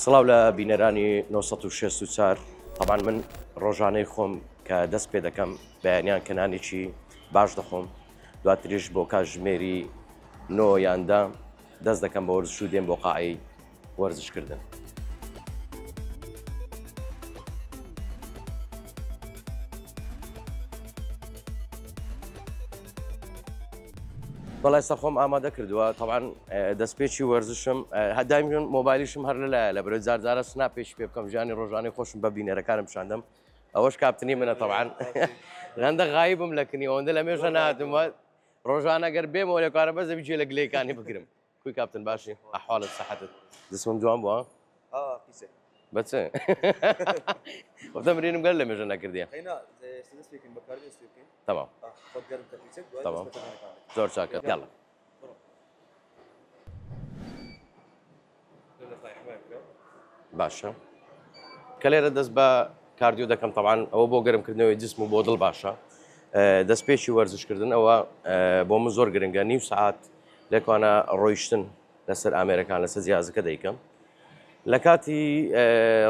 سڵاو لە بینەرانی 964 طبعاً من ڕۆژانەی خۆم کە دەست پێ دەکەم بەیانیان کەنانێکی باش دەخۆم دواتریش بۆ کاتژمێری 9 یاندا دەست دەکەم بە وەرزش و دێم بۆ قاعەی وەرزشکردن. بەڵای ئێستا خۆم ئامادە کردووە تەڵان دەستپێکی وەرزشم هەدامیون مۆبایلیشم هەر لەلایە لە بەرەوەی جارجارە سناپێکی پێ بکەم ژیانی ڕۆژانەی خۆشم بە بینەرەکانم پیشاندەم ئەوەش کاپتنی منە تەڵان لەندە غایبم لە کنی ئەوەندە لە مێژە نهاتموە ڕۆژانە گەر بێمەوە لە کارە بەزە بچێ لە گلەیەکانی بگرم کوی کاپتن باشی ئەحواڵت سەحەتت دەستم جوان بووە بەچێ تەمرینم گەر لە مێژە نەکردیە تەمام تەمام زۆر چاکە یاڵە باشە کە لێرە دەست بە کاردیۆ دەکەم تەڵان ئەوە بۆ گەرمکردنەوەی جسم و بۆ دڵ باشە دەستپێکی وەرزشکردن ئەوە بۆ من زۆر گرنگە نیو سعات لێکوانە ڕۆیشتن لەسەر ئامێرەکان لەسەر جیازەکە دەیکەم لە کاتی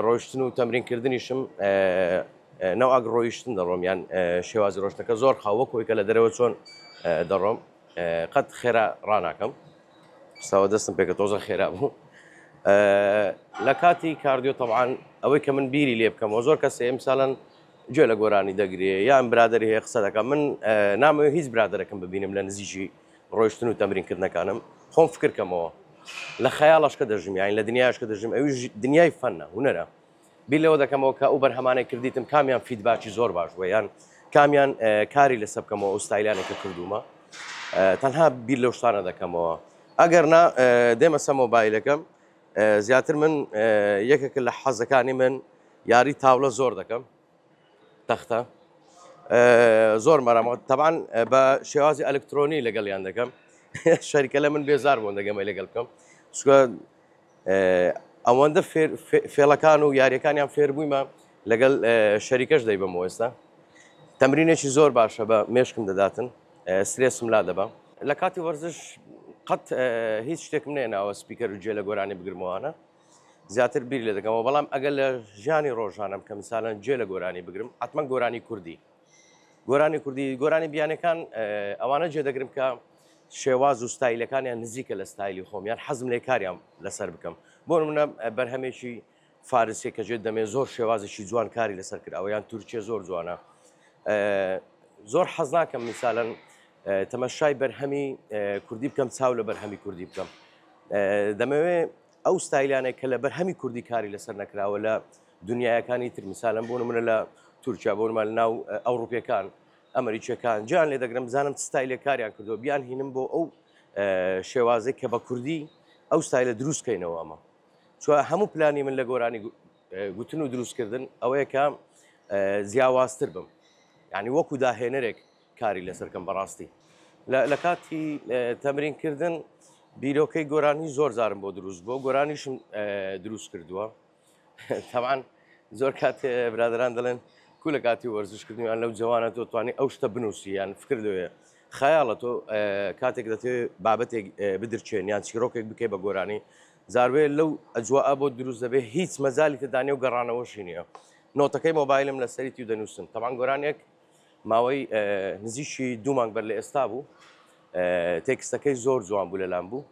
ڕۆیشتن و تەمرینکردنیشم نەوەک ڕۆیشتن دەڕۆم یان شێوازی ڕۆشتەکە زۆر خاوەکۆی کە لە دەرەوە چۆن دەڕۆم قەت خێرا ڕناکەم ساوە دەستم پێکە تۆزە خێرا بوو لە کاتی کاردیۆ تەڵان ئەوەی کە من بیری لێ بکەمەوە زۆر کەسێ ئەمساڵەن گوێ لە گۆرانی دەگرێ یان برادری هەیە قسە دەکەم من نامەوێت هیچ برادەرەکەم ببینم لە نزیکی ڕۆیشتن و تەمرینکردنەکانم خۆم فکرکەمەوە لە خەیاڵشکە دەژم یان لە دنیاشکە دەژم ئەوی دنیای فەنە هونەرە بیر لەوە دەکەمەوە کە ئەو بەرهەمانەی کردیتم کامیان فیدباکی زۆر باش بووە یان کامیان کاری لەسەر بکەمەوە ئەو ستایلانێکە کردومە تەنها بیر لەو شتانە دەکەمەوە ئەگەر نا دێمە سە مۆبایلەکەم زیاتر من یەکێکە لە حەزەکانی من یاری تاوڵە زۆر دەکەم تەختە زۆر مەرەمەوە تەبان بە شێوازی ئەلکترۆنی لەگەڵیان دەکەم شەریکە لە من بێزار بوون دەگەمە لەگەڵ بکەم چکە ئەوەندە فێڵەکان و یاریەکانیان فێر بوویمە لەگەڵ شەریکەش دەیبەمەوە ئێستا تەمرینێکی زۆر باشە بە مێشکم دەداتن سرێسم لا دەبە لە کاتی وەرزش قەت هیچ شتێکم نێناوە سپیکەر و جێ لە گۆرانی بگرمەوەوانە زیاتر بیر لێ دەکەمەوە بەڵام ئەگەر لە ژیانی ڕۆژانم کە میساڵەن جێ لە گۆرانی بگرم حتمما گۆرانی کوردی گۆرانی بیانەکان ئەوانە جێ دەگرم کە شێواز و ستایلەکانیان نزیکە لە ستایلی خۆم یان حەزم لێ کاریان لەسەر بکەم بۆ منە بەرهەمێکی فارسی کە جێت دەمێ زۆر شێوازێکی جوان کاری لەسەر کرد ئەوەیان تورکیە زۆر جوانە زۆر حەز ناکەم میساڵەن تەمەشای بەرهەمی کوردی بکەم چاو لە بەرهەمی کوردی بکەم دەمەوێت ئەو ستایلانێک کە لە بەرهەمی کوردی کاری لەسەر نەکراوە لە دنیایەکانی تر میساڵەن بۆ منە لە تورکیا بۆمە لە ناو ئەوروپیەکان ئەمریکیەکان جیان لێ دەگرم بزانم ستایلێک کاریان کردەوە بیان هینم بۆ ئەو شێوازێک کە بە کوردی ئەو ستایلە دروستکەینەوە ئەمە چوە هەموو پلانی من لە گۆرانی گوتن و دروستکردن ئەوەیە کە زیاوازتر بم یعنی وەکو داهێنەرێک کاری لەسەرکەم بەڕاستی لە کاتی تەمرینکردن بیرۆکەی گۆرانی زۆر زارم بۆ دروست بۆ گۆرانیشم دروست کردووە تەوان زۆر کات برادران دەڵێن کو لە کاتی وەرزشکردنیان لەو جوانە تۆ توانی ئەو شتە بنووسی یان فکر لێ خەیاڵە تۆ کاتێک دەتێت بابەتێک بدرچێن یان چیرۆکێک بکەی بە گۆرانی زاروێ لەو ئەجواء بۆ دروست دەبێت هیچ مەزالی تدانێ و گەڕانەوەشی نییە نۆتەکەی مۆبایلم لە سەریتی و دەنووسم تەوان گۆرانێک ماوەی نزیشی 2 مانگ بەر لە ئێستا بوو تێکستەکەی زۆر جوان بوو لەلام بوو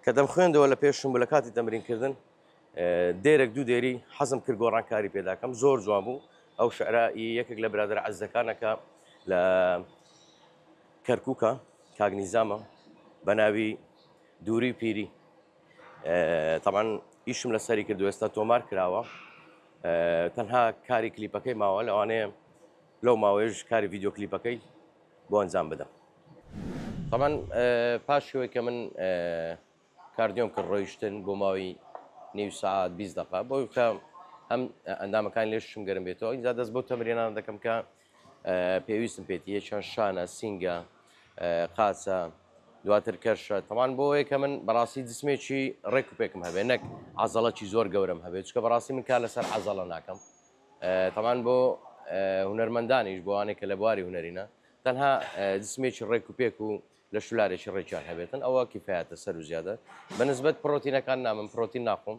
کە دەم خوێندەوە لە پێشم بوو لە کاتی تەمرینکردن دێرێک دوو دێری حەزم کرد گۆڕانکاری پێداکەم زۆر جوان بوو ئەو شعرا یەکێک لە برادر عەزەکانەکە لە کەرکووکە کاگنیزامە بە ناوی دووری پیری تەمان ئیشم لە سەری کردو ئێستا تۆمار کراوە تەنها کاری کلیپەکەی ماوە لەوانەیە لەو ماوەیەش کاری ڤیددیۆ کلیپەکەی بۆ ئەنجام بدەم تەمان پاشەوەی کە من کاردیۆم کرد ڕۆیشتن بۆ ماوەی نیو ساعت 20 دقه بۆی کە هەم ئەندامەکان لێشم گەرم بێتەوە اینجا دەست بۆ تەمرینان دەکەم کە پێویستم پێێتی چەند شانە سینگە قاچە دواتر کەرشە تەمان بۆیە کە من بەڕاستی جسمێکی ڕێک و پێکم هەبێ نەک عەزەڵەکی زۆر گەورم هەبێت چکە بەڕاستی من کار لەسەر عەزەڵە ناکەم تەمان بۆ هونەرمەندانیش بۆ وانێک کە لە بواری هونەرینە تەنها جسمێکی ڕێک و پێک و لە شولارێکی ڕێکیان هەبێتن ئەوە کیفایەتە سەر و زیادە بەنسبەت پرۆتینەکان نامم پرۆتین ناخۆم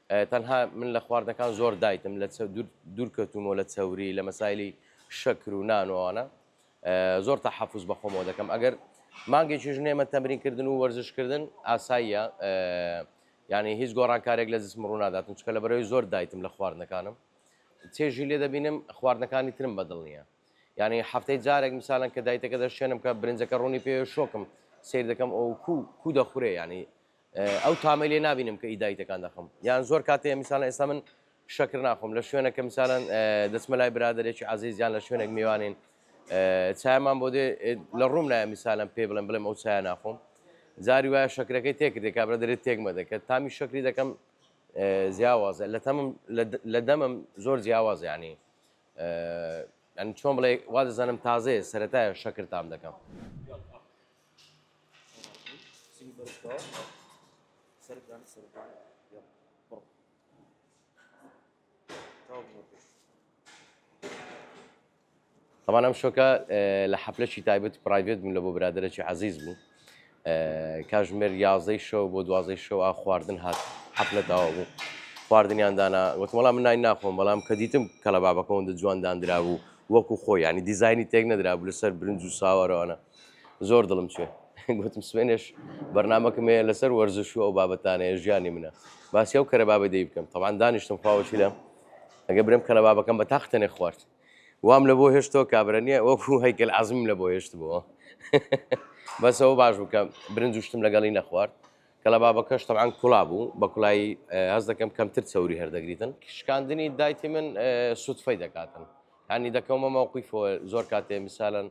تەنها من لە خواردنەکان زۆر دایتم لە دوورکەوتومەوە لە چەوری لە مەسایلی شەکر و نانوانە زۆر تەحەفوز بە خۆمەوە دەکەم ئەگەر مانگێکیش نێمە تەمرینکردن و وەرزشکردن ئاساییە ینی هیچ گۆڕانکارێک لە جسم ڕوو ناداتم چکە لە بەرەوەی زۆر دایتم لە خواردنەکانم چێژی لێ دەبینم خواردنەکانی ترم بەدڵ نییە ینی هەفتەی جارێک میساڵەن کە دایتەکە دەشێنم کە برنجەکە ڕوونی پێ شۆکم سیر دەکەم ئەو کو دەخورێ ینی ئەو تامە لێ نبینم کە ئیدایتەکان دەخم یان زۆر کاتەیە میساڵە ئێستا من شەکر ناخۆم لە شوێنەکە میساڵەن دەچمە لای برادێکی عزیزیان لە شوێنێک میوانین چایمان بۆ دێ لە ڕووم نایە میساڵم پێ بڵێم ئەو چایە ناخۆم جاری وایە شەکرەکەی تێکردێک کابرا دەرێت تێکمە دەکەت تامی شەکری دەکەم جیاوازە لە دەمم زۆر جیاواز ینی ئەن چۆن بڵێ وا دەزانم تازەیە سەرەتایە شەکر تام دەکەم طبعا ئەم شۆکە لە حەفلەی تایبەت پرایڤێت بوون لە بۆ برادەرێکی عەزیز بوو کاتژمێر 11 شەو بۆ 12 شەو ئا خواردن هات حەفلەتەوە بوو خواردنیان دانا وەڵام من نای ناخۆم بەڵام کە دیتم کەلە بابەکە ئەوەندە جوان دانرا بوو وەکو خۆی ینی دیزایانی تێک نەدرا بوو لەسەر برنج و ساوەڕەوانە زۆر دڵم چێ گوتم سوێنێش بەرنامەکەمەیە لەسەر وەرزش و ئەو بابەتانەیە ژیانی منە باسی ئەو کەرە بابە دەی بکەم طبعا دانیشتم خواوەچی لەم ئەگە برم کەلە بابەکەم بە تاختەنێ خوارد وام لە بۆ هێشتەوە کابرا نییە وەکو هەیکەل عەزمیم لە بۆ هێشت بووە بەسەوە باش بکەم برنج وشتم لەگەڵی نەخوارد کەلە بابەکەش طبعا کوڵا بوو بە کوڵایی هەز دەکەم کەمتر چەوری هەردەگریتن شکاندنی دایتی من سوتفەی دەکاتن ینی دەکەمە مووقیفەوە زۆر کاتێ میساڵەن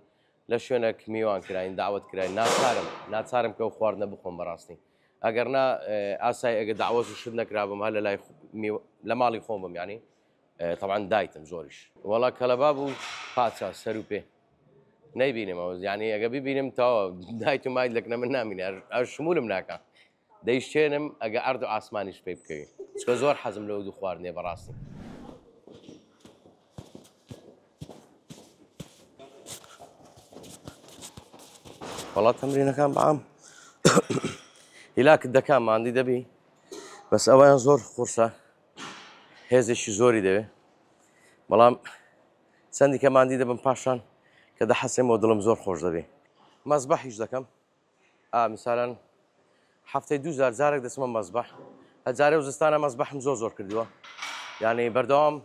لە شوێنێک میوان کراین داوت کراین ناچارم کە ئەو خواردنە بخۆم بەڕاستی ئەگەر نا ئاسای ئەگە داوەت و شت نەکرابم هە لە ماڵی خۆم بم ینی طبعا دایتم زۆریش وەڵا کەلەبا بوو پاچە سەر و پێ نەیبینمەوە ینی ئەگە ببینم تاوە دایت و مای لەکنە من نامینێ ئەو شمولم ناکە دەیشتێنم ئەگە ئەرد و ئاسمانیش پێ بکەوی چکە زۆر حەزم لەو دوو خواردنێ بەڕاستی وڵات تەمرینەکان بەعام هیلاکت دەکا ماندی دەبی بەس ئەوەیان زۆر قورسە هێزێکی زۆری دەوێ بەڵام چەندی کە ماندی دەبم پاشان کە دەحەسێمەوە دڵم زۆر خۆش دەبێ مەزبەحیش دەکەم میساڵەن هەفتەی 2000 جارێک دەچمە مەزبەح هەجارێ و زستانە مەزبەحم زۆر کردووە یعنی بەردەوام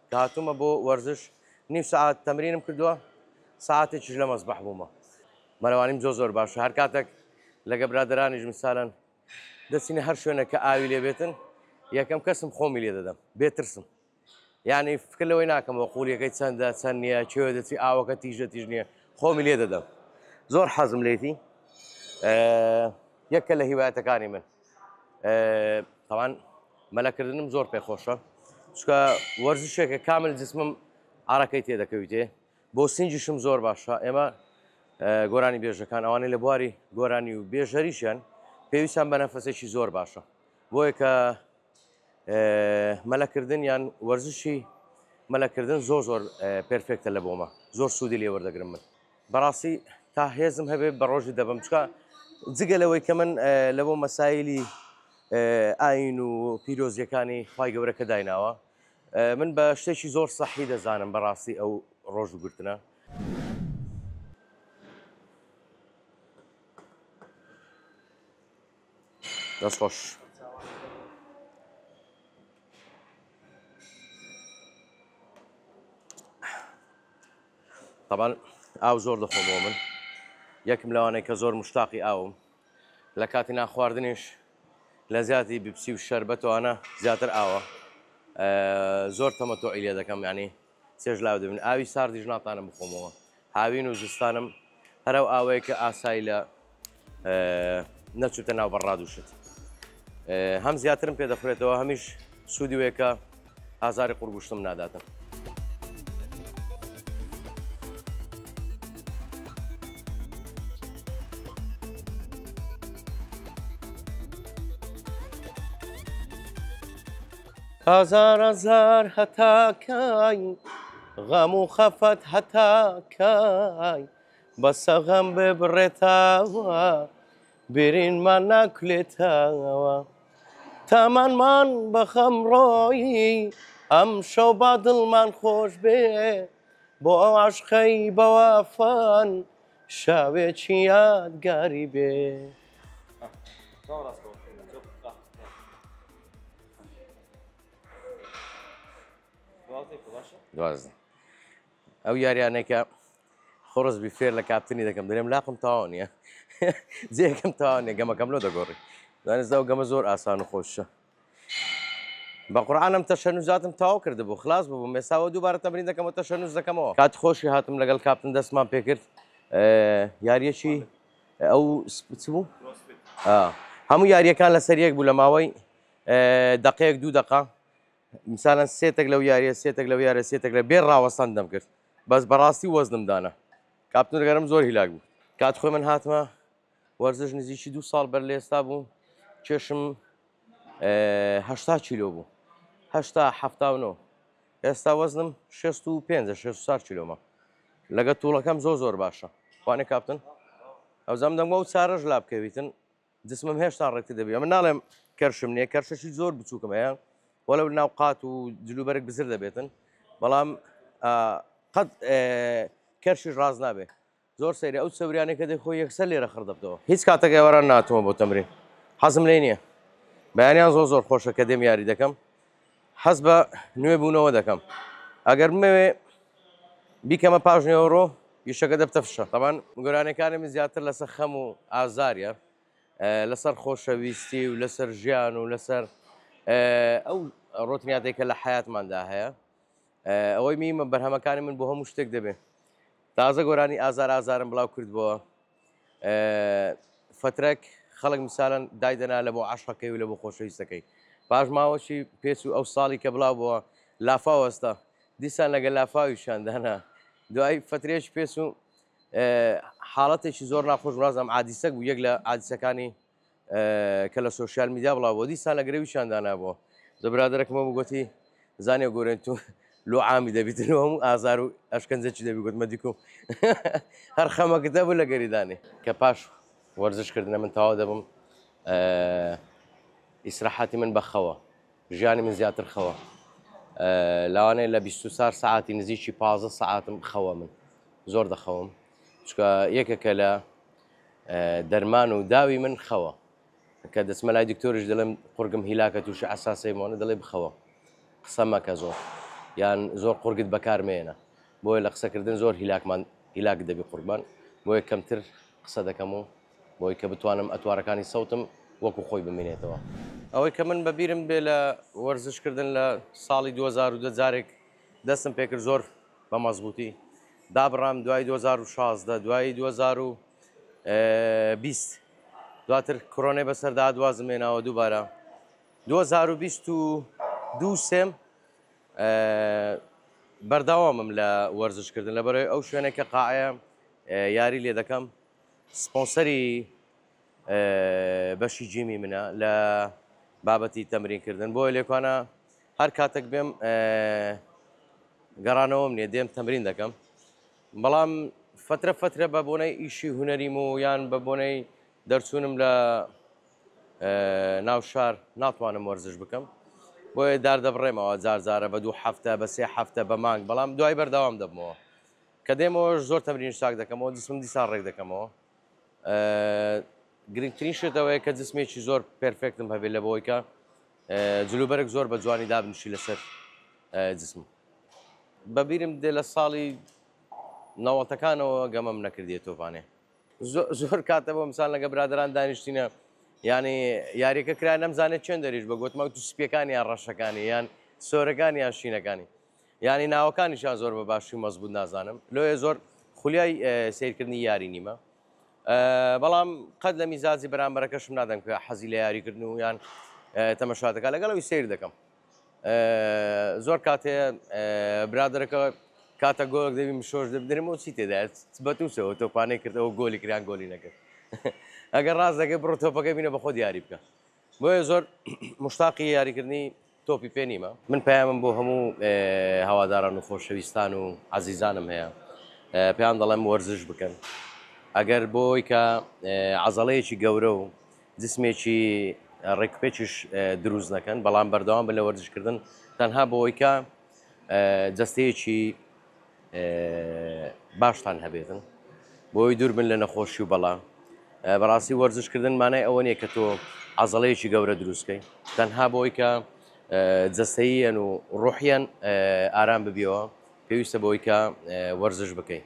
کە هاتوومە بۆ وەرزش نیو سەعات تەمرینم کردووە ساعتێکیش لە مەزبەح بوومە مەرەوانیم زۆر باشە هەر کاتێک لەگە برادرانیش میساڵەن دەچینە هەر شوێنە کە ئاوی لێ بێتن یەکەم کەسم خۆمی لێ دەدەم بێترسم یعنی فکر لەوەی ناکەمەوە قوڵیەکەی چەندە چەند نییە کوێ دەچی ئاوەکە تیژە تیژ نییە خۆمی لێ دەدەم زۆر حەزم لێتی یەکە لە هیوایەتەکانی من تەوان مەلەکردنم زۆر پێخۆشە چکە وەرزشێکە کامل جسمم ئارەکەی تێدەکەویتێ بۆ سنجیشم زۆر باشە ئێمە گۆرانی بێژەکان ئەوانەی لە بواری گۆرانی و بێژەریشیان پێویستیان بە نەفەسێکی زۆر باشە بۆیە کە مەلەکردن یان وەرزشی مەلەکردن زۆر پێرفێکتە لە بۆمە زۆر سوودی لێ وەردەگرم من بەڕاستی تا هێزم هەبێ بە ڕۆژی دەبم چکە جگە لەوەی کە من لە بۆ مەسایلی ئاین و پیرۆزیەکانی خوای گەورەکە دایناوە من بە شتێکی زۆر سەحی دەزانم بەڕاستی ئەو ڕۆژ و گرتنە دەست خۆش طبعا ئاو زۆر دەخۆمەوە من یەکم لەوانەیە کە زۆر مشتاقی ئاوم لە کاتی ناخواردنیش لە زیاتی بیپسی و شەربەتەوانە زیاتر ئاوە زۆر تەمەتۆعی لێ دەکەم ینی چێژ لاو دەبن ئاوی ساردیش ناتانە بخۆمەوە هاوین و زستانم هەرەو ئاوەیە کە ئاسایی لە نەچوتە ناو بەڕاد وشت هەم زیاترم پێ دەخورێتەوە هەمیش سوودی وەیە کە ئازاری قورگوشتم ناداتم هزار هزار هەتاکای غەم و خەفەت هەتاکای بەسە غەم ببڕێتەوە برینمان ناکولێتەوە تامانمان بە خەمڕۆیی ئەم شەو با دڵمان خۆش بێ بۆ ئەو عاشقەی بەوافان شاوێکی یادگاری بێ. دوازدە ئەو یاریانێکە خۆڕزبی فێر لە کاپتنی دەکەم دەرێم لاقم تاوا نییە جێکم تاوا نیە گەمەکەم لۆ دەگۆڕی دانیزدا و گەمە زۆر ئاسان و خۆشە بە قورعانم تەشەنووزاتم تاوا کرد بوو خلاص بوو مێساوە دووبارە تەمرین دەکەمەوە تەشەنووز دەکەمەوە کات خۆشی هاتم لەگەڵ کاپتن دەستمان پێ کرد یاریەکی ئەو چ بوو هەموو یاریەکان لەسەر یەک بوو لە ماوەی دقەیەک دوو دقە مثالەن سێتێک لەو یاریە سێتێک لەو یارە سێتێک لە بێ ڕاوەستان دەم کرد بەس بەڕاستی وەزنم دانا کاپتن دەگەرم زۆر هیلاک بوو کات خۆی من هاتمە وەرزش نزیکی 2 ساڵ بەر لە ئێستا بوو کێشم 80 کیلۆ بوو 79 ئێستا وەزنم 65 64 کیلۆمە لەگە تووڵەکەم زۆر باشە وانێ کاپتن ئەوزەم دەمگە و چارەژ لا بکەویتن جسمم هێشتا ڕێکتی دەبێت ئەمە ناڵێم کەرشم نییە کەرشەشی زۆر بچووکم هەیە وەلو ناو قات و جلوبەرێک بزر دەبێتن بەڵام قەت کەرشیش ڕاز نابێ زۆر سەیری ئەو سەوریانێکە دەی خۆی یەکسەر لێرە خڕدەبتەوە هیچ کاتێک ئێوەران ناتوومە بۆ تەمرین حەزم لێ نییە بەیانیان زۆر خۆشە کە دێم یاری دەکەم حەز بە نوێ بوونەوە دەکەم ئەگەر بمەوێ بیکەمە پاژنێەوە ڕۆ یشەکە دەبتەفشە تەبان گۆرانەکانی من زیاتر لەسەر خەم و ئازاریە لەسەر خۆشەویستی و لەسەر ژیان و لەسەر ئەو ڕۆتنیاتێکە لە حیاتماندا هەیە ئەوەی میمە بەرهەمەکانی من بۆ هەموو شتێک دەبێت تازە گۆرانی ئازارم بڵاو کردبەوە فترێک خەڵک مثالەن دایدەنا لە بۆ عاشقەکەی و لە بۆ خۆشەویستەکەی پاش ماوەشی پێچ و ئەو ساڵی کە بڵاو بووە لافا وەستا دیسان لەگەل لافاویشاندانا دوای فترێکی پێچ و حاڵەتێکی زۆر ناخۆش ڕازم عادیسەک بوو یەک لە عادیسەکانی کە لە سۆشیال میدیا بڵاو بۆ دیسان لە گرێویشاندانا بووە زەبرادەرەکەمە بگوتی زانێ گۆرێن تو لۆ عامی دەبیتنەوە هەموو ئازار و ئەشکەنجەی دەبی گوت مەدیکم هەر خەمەکەتە بوو لە گەریدانێ کە پاش وەرزشکردنە من تاوا دەبم ئیسراحاتی من بەخەوە ژیانی من زیاتر خەوە لەوانەیە لە 24 ساعتی نزیکی 15 ساعتم خەوە من زۆر دەخەوم چکە یەکێکە لە دەرمان و داوی من خەوە کە دەچمە لای دکتۆریش دەڵێم قورگم هیلاکە تووشی ئەساسەیمانە دەڵێ بخەوە قسە مەکە زۆر یان زۆر قورگت بەکارمێنە بۆیە لە قسەکردن زۆر هیلاک دەبی قوربان بۆیە کەمتر قسە دەکەم و بۆی کە بتوانم ئەتوارەکانی سەوتم وەکو خۆی بمێنێتەوە ئەوەی کە من بەبیرم بێ لە وەرزشکردن لە ساڵی 2002 جارێک دەستم پێکرد زۆر بە مەزبوطی دابڕام دوای 2016 دوای 2020 دواتر کۆرۆنای بەسەردا دوازمێناوە دووبارە 2022 سێم بەرداوامم لە وەرزشکردن لەبەرەوەی ئەو شوێنێکە قاعەیە یاری لێ دەکەم سپۆنسەری بەشی جیمی منە لە بابەتی تەمرینکردن بۆیە لێکوانە هەر کاتێک بێم گەڕانەوەم نییە دێم تەمرین دەکەم بەڵام فترە بە بۆنەی ئیشی هوەریم و یان بە بۆنەی دەرچوونم لە ناو شار ناتوانم وەرزش بکەم بۆیە دەبڕێمەوە جارجارە بە 2 هەفتە بە 3 هەفتە بە مانگ بەڵام دوای بەرداوام دەبمەوە کە دێمەوە زۆر تەمرین شاک دەکەمەوە جسمم دیسان ڕێک دەکەمەوە گرنگترین شتەوەیە کە جسمێکی زۆر پێرفێکتم هەبێت لە بۆیکە جلوبەرێک زۆر بە جوانی دابنیشی لەسەر جسم بەبیرم دێ لە ساڵی نەوەتەکانەوە گەمەم نەکردیە تۆپانێ زۆر کاتە بۆ مثال لەگە برادران دانیشتینە ینی یاریەکە کرا نەمزانێت چێن دەریش بە گوتمە تو سپیەکانی یان ڕەشەکانی یان سۆرەکانی یان شینەکانی ینی ناوەکانیشان زۆر بە باشی مەزبوط نازانم لۆیە زۆر خولیای سیرکردنی یاری نیمە بەڵام قەت لە میزاجی بەرامبەرەکەشم نادەم کە حەزی لە یاریکردن و یان تەمەشاتەکە لەگەڵەوەی سیر دەکەم زۆر کاتەیە برادرەکە کاتە گۆڵک دەبی شۆش دەبدرێمەوە چی تێدایێت بەتوسەوە تۆپانەی کردەوە گۆلی کریان گۆلی نەکرد ئەگەر ڕاست دەکەی بڕۆ تۆپەکە بینە بە خۆ دیاری بکە بۆیە زۆر مشتاقی یاریکردنی تۆپی پێ نیمە من پەیامم بۆ هەموو هەواداران و خۆشەویستان و عەزیزانم هەیە پێیان دەڵێم وەرزش بکەن ئەگەر بۆی کە عەزەڵەیەکی گەورە و جسمێکی ڕێکپێکیش دروست نەکەن بەڵام بەردەوام بە لە وەرزشکردن تەنها بۆەوەی کە جەستەیەکی باشتان هەبێتن بۆی دوور بن لە نەخۆشی و بەڵا بەڕاستی وەرزشکردن مانای ئەوە نیە کە تۆ عەزەڵەیەکی گەورە دروستکەی تەنها بۆی کە جەستەییان و ڕوحیان ئارام ببیەوە پێویستە بۆی کە وەرزش بکەیت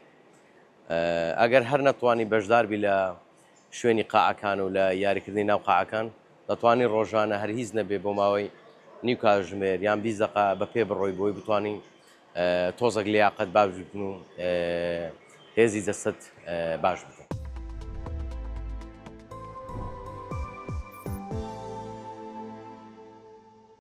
ئەگەر هەر نەتوانی بەشداربی لە شوێنی قاعەکان و لە یاریکردنی ناو قاعەکان دەتوانانی ڕۆژانە هەر هیچ نەبێ بۆ ماوەی نیو کاتژمێر یان 20 دقە بە پێ بڕۆی بۆی بتوانین تۆزێک لیاقەت باش بکن و هێزی جەستت باش بکەن.